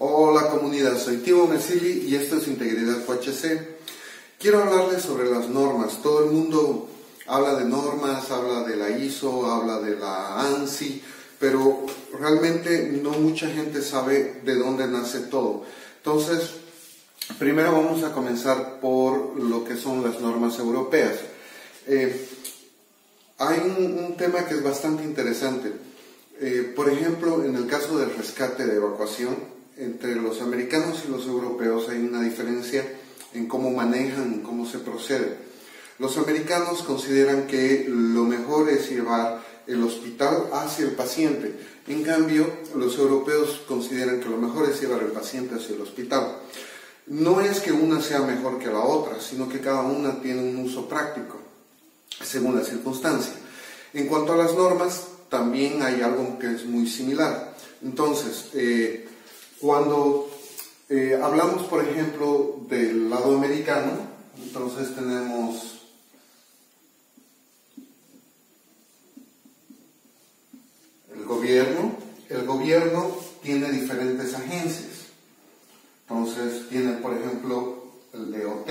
Hola comunidad, soy Timo Mesili y esto es Integridad QHC. Quiero hablarles sobre las normas. Todo el mundo habla de normas, habla de la ISO, habla de la ANSI, pero realmente no mucha gente sabe de dónde nace todo. Entonces, primero vamos a comenzar por lo que son las normas europeas. Hay un tema que es bastante interesante. Por ejemplo, en el caso del rescate de evacuación, entre los americanos y los europeos hay una diferencia en cómo manejan, cómo se procede. Los americanos consideran que lo mejor es llevar el hospital hacia el paciente. En cambio, los europeos consideran que lo mejor es llevar el paciente hacia el hospital. No es que una sea mejor que la otra, sino que cada una tiene un uso práctico, según la circunstancia. En cuanto a las normas, también hay algo que es muy similar. Entonces, cuando hablamos, por ejemplo, del lado americano, entonces tenemos el gobierno. El gobierno tiene diferentes agencias. Entonces, tiene, por ejemplo, el DOT,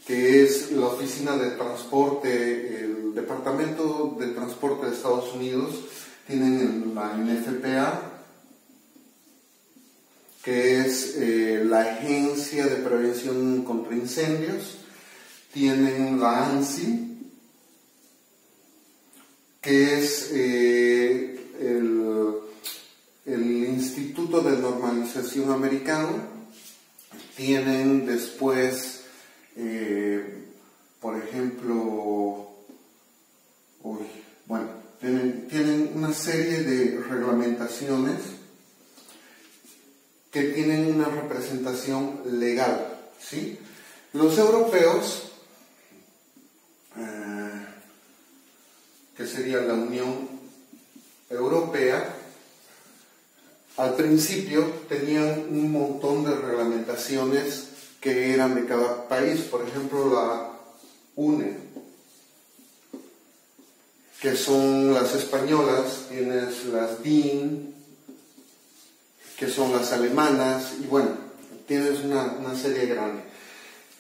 que es la Oficina de Transporte, el Departamento de Transporte de Estados Unidos. Tienen la NFPA, que es la Agencia de Prevención contra Incendios. Tienen la ANSI, que es el Instituto de Normalización Americano. Tienen después, por ejemplo, tienen una serie de reglamentaciones que tienen una representación legal, ¿sí? Los europeos, que sería la Unión Europea, al principio tenían un montón de reglamentaciones que eran de cada país. Por ejemplo, la UNE, que son las españolas, tienes las DIN, que son las alemanas, y bueno, tienes una serie grande.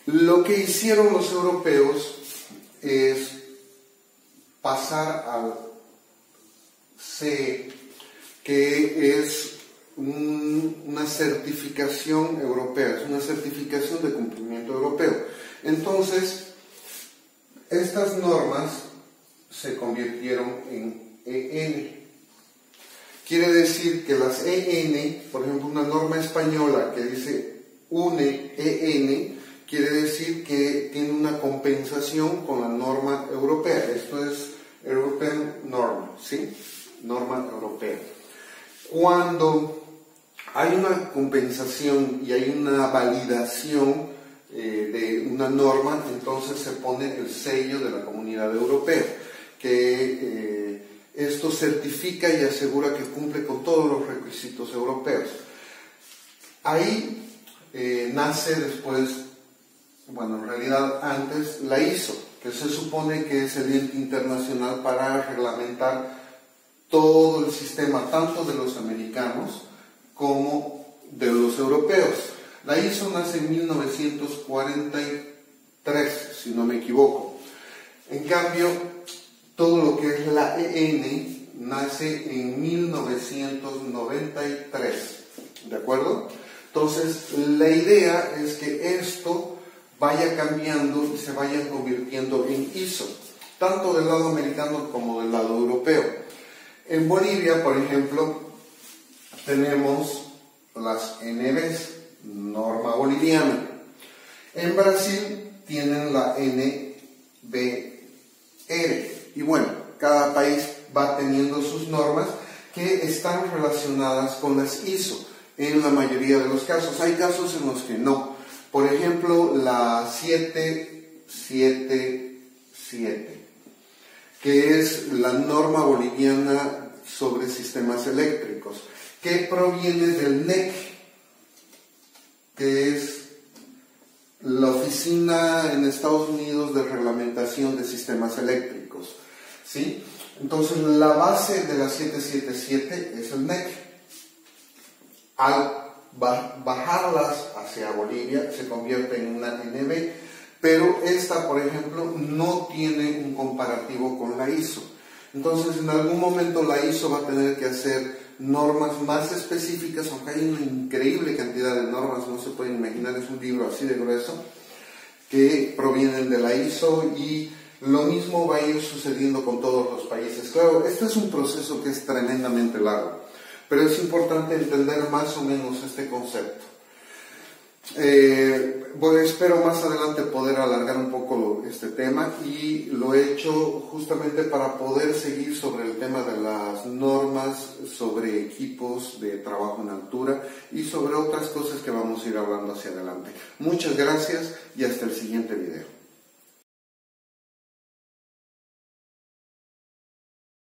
Lo que hicieron los europeos es pasar al CE, que es una certificación europea, es una certificación de cumplimiento europeo. Entonces, estas normas se convirtieron en EN. Quiere decir que las EN, por ejemplo, una norma española que dice UNE EN, quiere decir que tiene una compensación con la norma europea. Esto es European Norm, ¿sí? Norma europea. Cuando hay una compensación y hay una validación de una norma, entonces se pone el sello de la Comunidad Europea, que esto certifica y asegura que cumple con todos los requisitos europeos. Ahí nace después, bueno, en realidad antes, la ISO, que se supone que es el ente internacional para reglamentar todo el sistema, tanto de los americanos como de los europeos. La ISO nace en 1943, si no me equivoco. En cambio, todo lo que es la EN nace en 1993, ¿de acuerdo? Entonces, la idea es que esto vaya cambiando y se vayan convirtiendo en ISO, tanto del lado americano como del lado europeo. En Bolivia, por ejemplo, tenemos las NBs, norma boliviana. En Brasil tienen la NBR. Y bueno, cada país va teniendo sus normas que están relacionadas con las ISO en la mayoría de los casos. Hay casos en los que no. Por ejemplo, la 777, que es la norma boliviana sobre sistemas eléctricos, que proviene del NEC, que es la oficina en Estados Unidos de reglamentación de sistemas eléctricos, ¿sí? Entonces, la base de la 777 es el NEC. Al bajarlas hacia Bolivia, se convierte en una NB, pero esta, por ejemplo, no tiene un comparativo con la ISO. Entonces, en algún momento la ISO va a tener que hacer normas más específicas, aunque hay una increíble cantidad de normas, no se pueden imaginar, es un libro así de grueso, que provienen de la ISO, y lo mismo va a ir sucediendo con todos los países. Claro, este es un proceso que es tremendamente largo, pero es importante entender más o menos este concepto. Espero más adelante poder alargar un poco este tema, y lo he hecho justamente para poder seguir sobre el tema de las normas sobre equipos de trabajo en altura y sobre otras cosas que vamos a ir hablando hacia adelante. Muchas gracias y hasta el siguiente video.